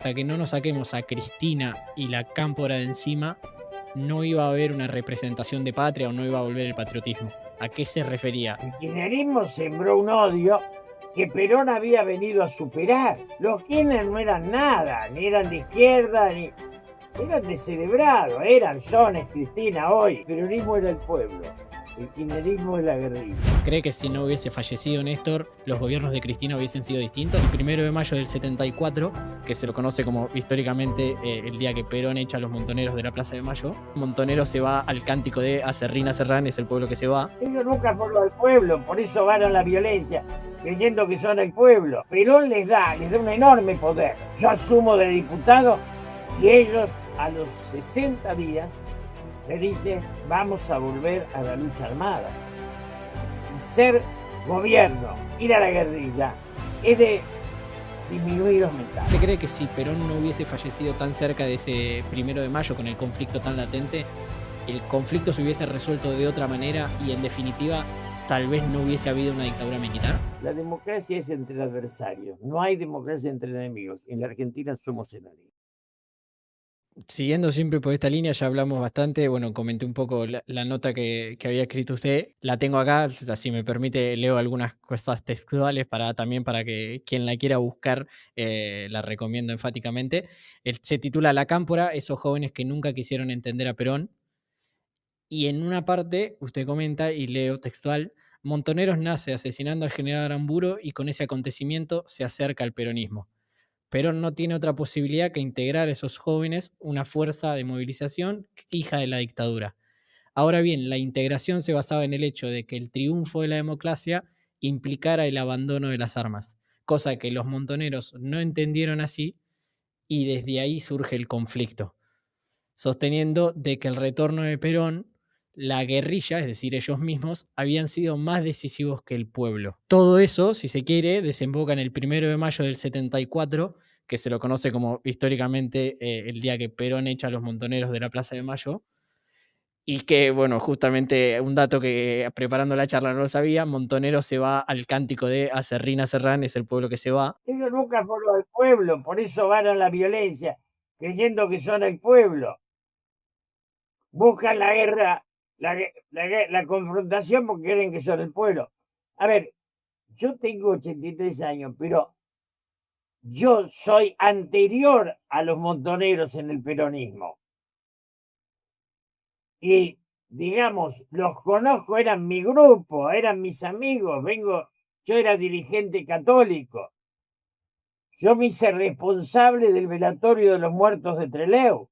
hasta que no nos saquemos a Cristina y la cámpora de encima, no iba a haber una representación de patria o no iba a volver el patriotismo. ¿A qué se refería? El kirchnerismo sembró un odio que Perón había venido a superar. Los Kirchner no eran nada, ni eran de izquierda, ni eran descerebrados, son Cristina hoy. El peronismo era el pueblo, el kirchnerismo es la guerrilla. ¿Cree que si no hubiese fallecido Néstor, los gobiernos de Cristina hubiesen sido distintos? El 1 de mayo del 74, que se lo conoce como históricamente el día que Perón echa a los montoneros de la Plaza de Mayo, Montonero se va al cántico de Acerrín, Acerrán, es el pueblo que se va. Ellos nunca fueron al pueblo, por eso van a la violencia, creyendo que son el pueblo. Perón les da un enorme poder. Yo asumo de diputado y ellos a los 60 días me dicen, vamos a volver a la lucha armada. Y ser gobierno, ir a la guerrilla, es de disminuir los mentales. ¿Usted cree que si Perón no hubiese fallecido tan cerca de ese 1 de mayo con el conflicto tan latente, el conflicto se hubiese resuelto de otra manera y en definitiva tal vez no hubiese habido una dictadura militar? La democracia es entre adversarios, no hay democracia entre enemigos. En la Argentina somos enemigos. Siguiendo siempre por esta línea, ya hablamos bastante, bueno, comenté un poco la nota que había escrito usted, la tengo acá, si me permite leo algunas cosas textuales también para que quien la quiera buscar la recomiendo enfáticamente. Se titula La Cámpora, esos jóvenes que nunca quisieron entender a Perón. Y en una parte, usted comenta, y leo textual, Montoneros nace asesinando al general Aramburo y con ese acontecimiento se acerca al peronismo. Perón no tiene otra posibilidad que integrar a esos jóvenes una fuerza de movilización hija de la dictadura. Ahora bien, la integración se basaba en el hecho de que el triunfo de la democracia implicara el abandono de las armas, cosa que los montoneros no entendieron así y desde ahí surge el conflicto, sosteniendo de que el retorno de Perón, la guerrilla, es decir, ellos mismos, habían sido más decisivos que el pueblo. Todo eso, si se quiere, desemboca en el 1 de mayo del 74, que se lo conoce como históricamente el día que Perón echa a los montoneros de la Plaza de Mayo, y que, bueno, justamente un dato que preparando la charla no lo sabía, Montonero se va al cántico de Acerrín, Acerrán, es el pueblo que se va. Ellos nunca fueron al pueblo, por eso van a la violencia, creyendo que son el pueblo. Buscan la guerra, la confrontación porque creen que son el pueblo. A ver, yo tengo 83 años, pero yo soy anterior a los montoneros en el peronismo. Y, digamos, los conozco, eran mi grupo, eran mis amigos, yo era dirigente católico. Yo me hice responsable del velatorio de los muertos de Trelew.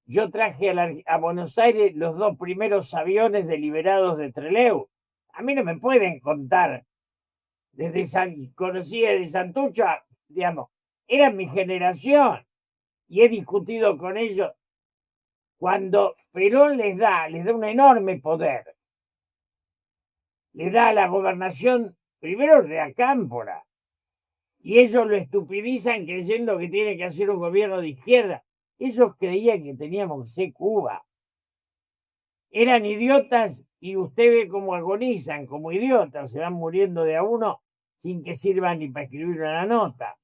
Yo traje a Buenos Aires los 2 primeros aviones deliberados de Trelew. A mí no me pueden contar. Conocí desde Santucho, digamos, era mi generación. Y he discutido con ellos. Cuando Perón les da un enorme poder. Le da la gobernación, primero de la Cámpora. Y ellos lo estupidizan creyendo que tiene que hacer un gobierno de izquierda. Ellos creían que teníamos que ser Cuba. Eran idiotas y usted ve cómo agonizan como idiotas, se van muriendo de a uno sin que sirvan ni para escribir una nota.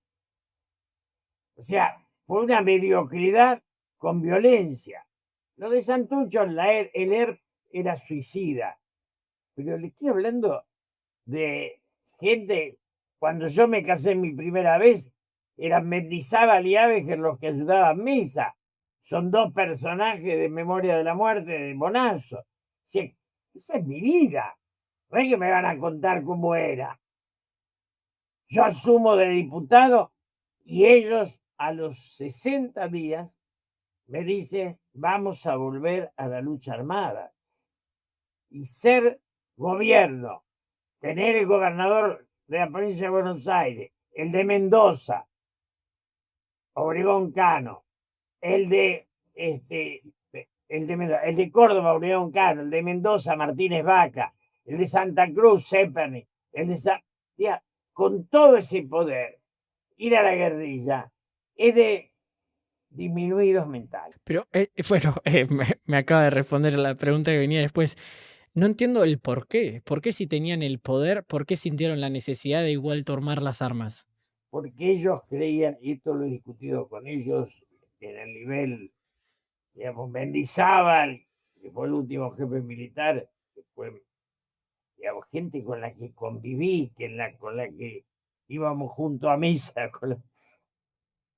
O sea, fue una mediocridad con violencia. Lo de Santucho, el ERP era suicida. Pero le estoy hablando de gente, cuando yo me casé mi primera vez, eran Mendizábal y Abeger los que ayudaban misa. Son 2 personajes de Memoria de la Muerte de Bonazo. Sí, esa es mi vida. No es que me van a contar cómo era. Yo asumo de diputado y ellos a los 60 días me dicen, vamos a volver a la lucha armada. Y ser gobierno, tener el gobernador de la provincia de Buenos Aires, el de Mendoza, Obregón Cano, el de Córdoba, Obregón Cano, el de Mendoza, Martínez Vaca, el de Santa Cruz, Zeperny, con todo ese poder, ir a la guerrilla es de disminuir los mentales. Pero bueno, me acaba de responder la pregunta que venía después. No entiendo el por qué. ¿Por qué si tenían el poder, por qué sintieron la necesidad de igual tomar las armas? porque ellos creían, y esto lo he discutido con ellos en el nivel, digamos, Mendizábal, que fue el último jefe militar, que fue, digamos, gente con la que conviví, con la que íbamos junto a misa,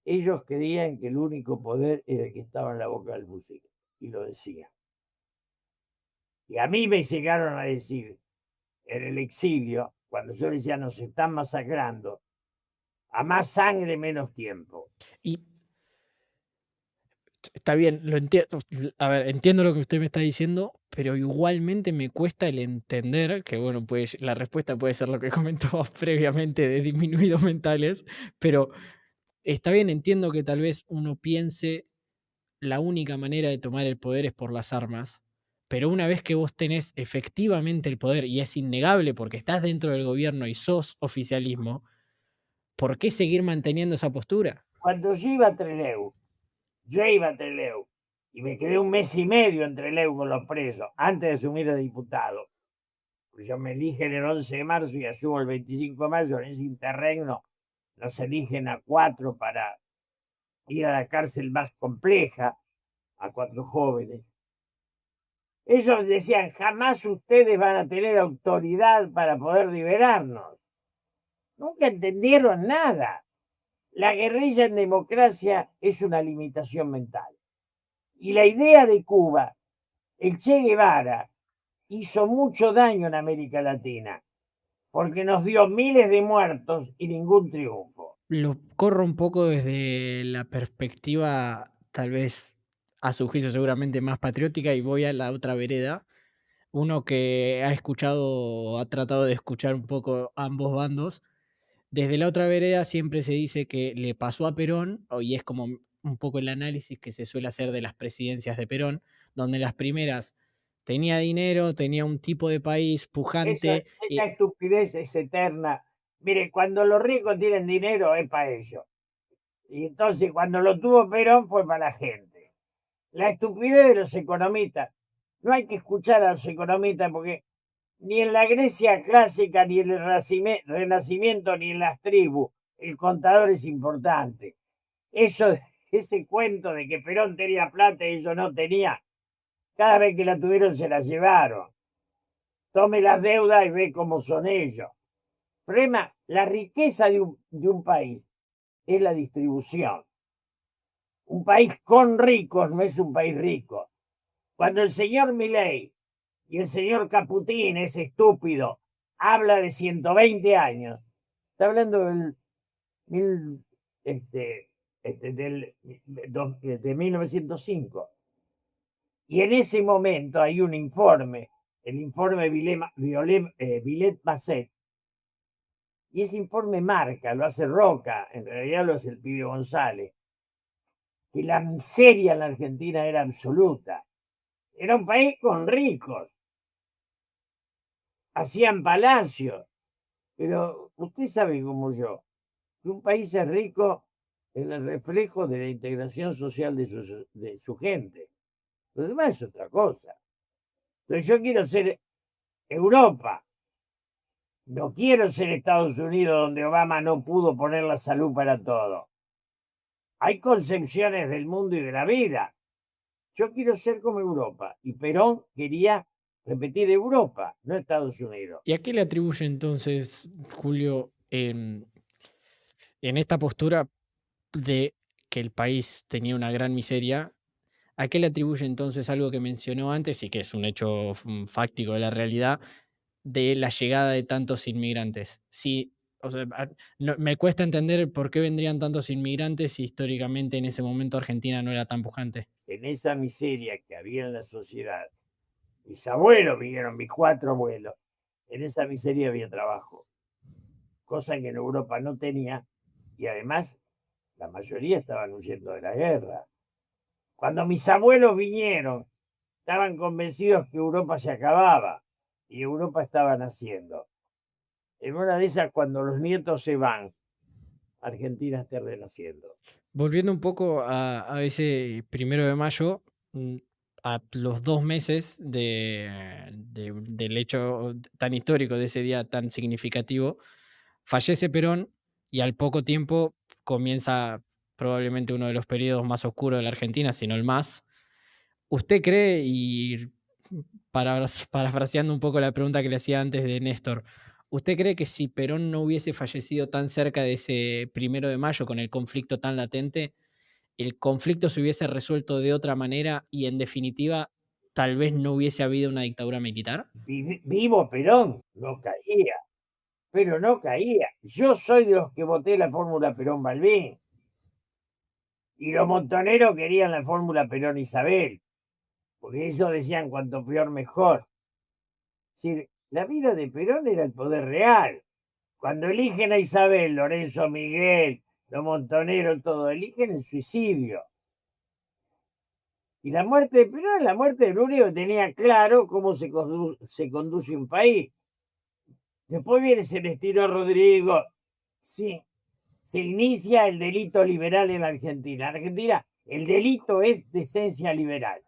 ellos creían que el único poder era el que estaba en la boca del fusil, y lo decían. Y a mí me llegaron a decir en el exilio, cuando yo decía nos están masacrando, a más sangre, menos tiempo. Y está bien, lo entiendo. A ver, entiendo lo que usted me está diciendo, pero igualmente me cuesta el entender que, bueno, pues la respuesta puede ser lo que comentó previamente de disminuidos mentales, pero está bien, entiendo que tal vez uno piense la única manera de tomar el poder es por las armas, pero una vez que vos tenés efectivamente el poder y es innegable porque estás dentro del gobierno y sos oficialismo, ¿por qué seguir manteniendo esa postura? Cuando yo iba a Trelew y me quedé un mes y medio en Trelew con los presos antes de asumir de diputado. Pues yo me eligen el 11 de marzo y asumo el 25 de mayo. En ese interregno nos eligen a cuatro para ir a la cárcel más compleja, a cuatro jóvenes. Ellos decían, jamás ustedes van a tener autoridad para poder liberarnos. Nunca entendieron nada. La guerrilla en democracia es una limitación mental. Y la idea de Cuba, el Che Guevara, hizo mucho daño en América Latina, porque nos dio miles de muertos y ningún triunfo. Lo corro un poco desde la perspectiva, tal vez, a su juicio seguramente más patriótica, y voy a la otra vereda. Uno que ha escuchado o ha tratado de escuchar un poco ambos bandos. Desde la otra vereda siempre se dice que le pasó a Perón, y es como un poco el análisis que se suele hacer de las presidencias de Perón, donde las primeras tenía dinero, tenía un tipo de país pujante, Esa estupidez es eterna. Mire, cuando los ricos tienen dinero es para ellos. Y entonces cuando lo tuvo Perón fue para la gente. La estupidez de los economistas. No hay que escuchar a los economistas porque ni en la Grecia clásica, ni en el Renacimiento, ni en las tribus, el contador es importante. Eso, ese cuento de que Perón tenía plata y ellos no tenía, cada vez que la tuvieron se la llevaron. Tome las deudas y ve cómo son ellos. Problema, la riqueza de un país es la distribución. Un país con ricos no es un país rico. Cuando el señor Milei y el señor Caputín, ese estúpido, habla de 120 años, está hablando mil, este, de 1905. Y en ese momento hay un informe, el informe Villet-Basset, y ese informe marca, lo hace Roca, en realidad lo hace el Pibe González, que la miseria en la Argentina era absoluta. Era un país con ricos, hacían palacios, pero usted sabe como yo, que un país es rico en el reflejo de la integración social de su gente. Lo demás es otra cosa. Entonces yo quiero ser Europa, no quiero ser Estados Unidos donde Obama no pudo poner la salud para todo. Hay concepciones del mundo y de la vida. Yo quiero ser como Europa. Y Perón quería repetir Europa, no Estados Unidos. ¿Y a qué le atribuye entonces, Julio, en esta postura de que el país tenía una gran miseria? ¿A qué le atribuye entonces algo que mencionó antes y que es un hecho fáctico de la realidad, de la llegada de tantos inmigrantes? Sí, o sea, me cuesta entender por qué vendrían tantos inmigrantes si históricamente en ese momento Argentina no era tan pujante. En esa miseria que había en la sociedad, mis abuelos vinieron, mis cuatro abuelos, en esa miseria había trabajo, cosa que en Europa no tenía, y además la mayoría estaban huyendo de la guerra. Cuando mis abuelos vinieron, estaban convencidos que Europa se acababa y Europa estaba naciendo. En una de esas, cuando los nietos se van, Argentina está renaciendo. Volviendo un poco a ese 1 de mayo, a los 2 meses del hecho tan histórico, de ese día tan significativo, fallece Perón y al poco tiempo comienza probablemente uno de los periodos más oscuros de la Argentina, si no el más. ¿Usted cree, y parafraseando un poco la pregunta que le hacía antes de Néstor, usted cree que si Perón no hubiese fallecido tan cerca de ese 1 de mayo con el conflicto tan latente, el conflicto se hubiese resuelto de otra manera y en definitiva tal vez no hubiese habido una dictadura militar? Vivo Perón, no caía, pero no caía. Yo soy de los que voté la fórmula Perón-Balbín. Y los montoneros querían la fórmula Perón-Isabel, porque ellos decían cuanto peor mejor. Es decir, la vida de Perón era el poder real. Cuando eligen a Isabel, Lorenzo Miguel, los montoneros, todo, eligen el suicidio. Y la muerte de Perón es la muerte del único que tenía claro cómo se conduce un país. Después viene Celestino Rodrigo. Sí, se inicia el delito liberal en la Argentina. En Argentina, el delito es de esencia liberal.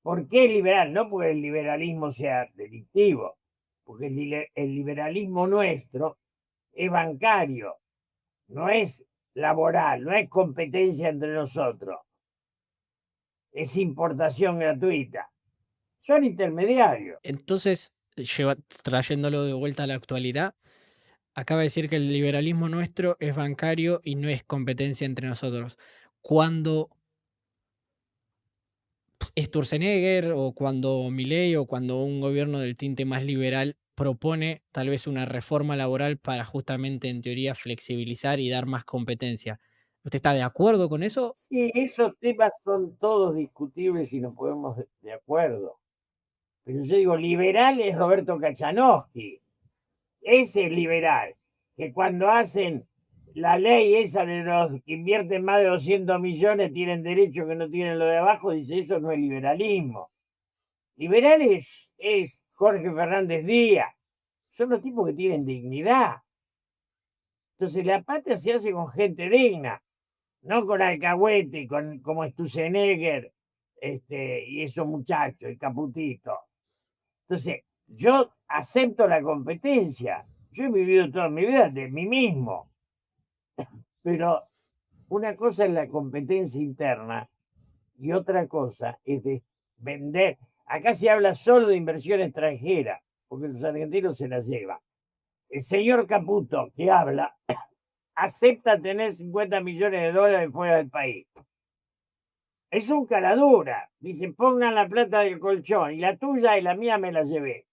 ¿Por qué liberal? No porque el liberalismo sea delictivo, porque el liberalismo nuestro es bancario, no es laboral, no es competencia entre nosotros, es importación gratuita. Son intermediarios. Entonces, trayéndolo de vuelta a la actualidad, acaba de decir que el liberalismo nuestro es bancario y no es competencia entre nosotros. Cuando Sturzenegger o cuando Milei o cuando un gobierno del tinte más liberal propone tal vez una reforma laboral para justamente, en teoría, flexibilizar y dar más competencia. ¿Usted está de acuerdo con eso? Sí, esos temas son todos discutibles y nos ponemos de acuerdo. Pero yo digo, liberal es Roberto Kachanowski. Ese es liberal, que cuando hacen la ley esa de los que invierten más de 200 millones tienen derecho que no tienen lo de abajo, dice eso no es liberalismo. Liberal es Jorge Fernández Díaz. Son los tipos que tienen dignidad. Entonces la patria se hace con gente digna, no con alcahuete, como Sturzenegger, y esos muchachos, el Caputito. Entonces, yo acepto la competencia. Yo he vivido toda mi vida de mí mismo, pero una cosa es la competencia interna y otra cosa es de vender. Acá se habla solo de inversión extranjera, porque los argentinos se la llevan. El señor Caputo, que habla, acepta tener 50 millones de dólares fuera del país. Es un caradura. Dicen, pongan la plata del colchón y la tuya y la mía me la llevé.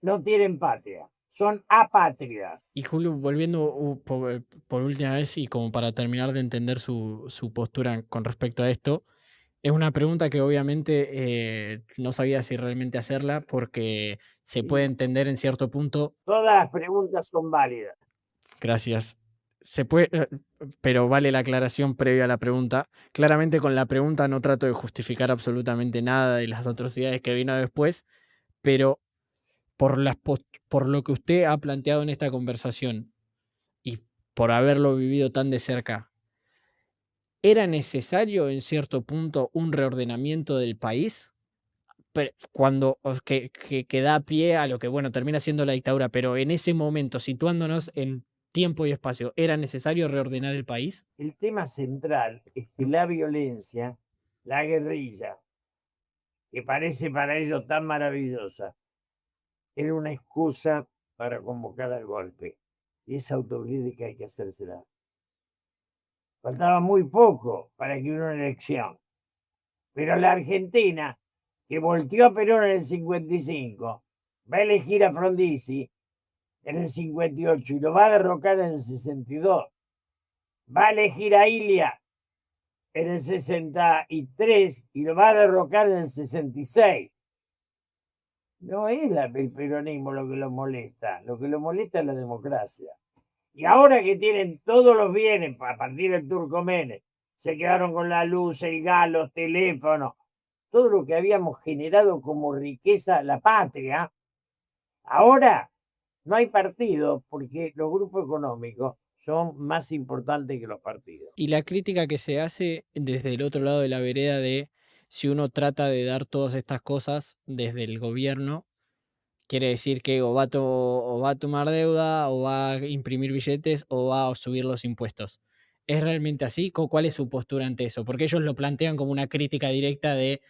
No tienen patria, son apátridas. Y Julio, volviendo por última vez y como para terminar de entender su postura con respecto a esto, es una pregunta que obviamente no sabía si realmente hacerla porque se puede Y entender en cierto punto. todas las preguntas son válidas. Gracias. Se puede, pero vale la aclaración previa a la pregunta. Claramente con la pregunta no trato de justificar absolutamente nada de las atrocidades que vino después, pero por lo que usted ha planteado en esta conversación y por haberlo vivido tan de cerca, ¿era necesario en cierto punto un reordenamiento del país? Cuando que da pie a lo que, bueno, termina siendo la dictadura, pero en ese momento, situándonos en tiempo y espacio, ¿era necesario reordenar el país? El tema central es que la violencia, la guerrilla, que parece para ellos tan maravillosa, era una excusa para convocar al golpe. Y esa autocrítica hay que hacérsela. Faltaba muy poco para que hubiera una elección. Pero la Argentina, que volteó a Perón en el 55, va a elegir a Frondizi en el 58 y lo va a derrocar en el 62. Va a elegir a Ilia en el 63 y lo va a derrocar en el 66. No es el peronismo lo que lo molesta es la democracia. Y ahora que tienen todos los bienes a partir del Turcomenes, se quedaron con la luz, el gas, los teléfonos, todo lo que habíamos generado como riqueza la patria, ahora no hay partido porque los grupos económicos son más importantes que los partidos. Y la crítica que se hace desde el otro lado de la vereda de si uno trata de dar todas estas cosas desde el gobierno, quiere decir que o va a tomar deuda, o va a imprimir billetes, o va a subir los impuestos. ¿Es realmente así? ¿Cuál es su postura ante eso? Porque ellos lo plantean como una crítica directa de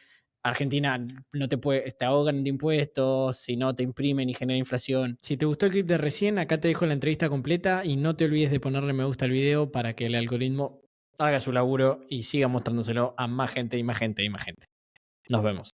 Argentina no te ahogan de impuestos, si no te imprimen y genera inflación. Si te gustó el clip de recién, acá te dejo la entrevista completa y no te olvides de ponerle me gusta al video para que el algoritmo haga su laburo y siga mostrándoselo a más gente y más gente y más gente. Nos vemos.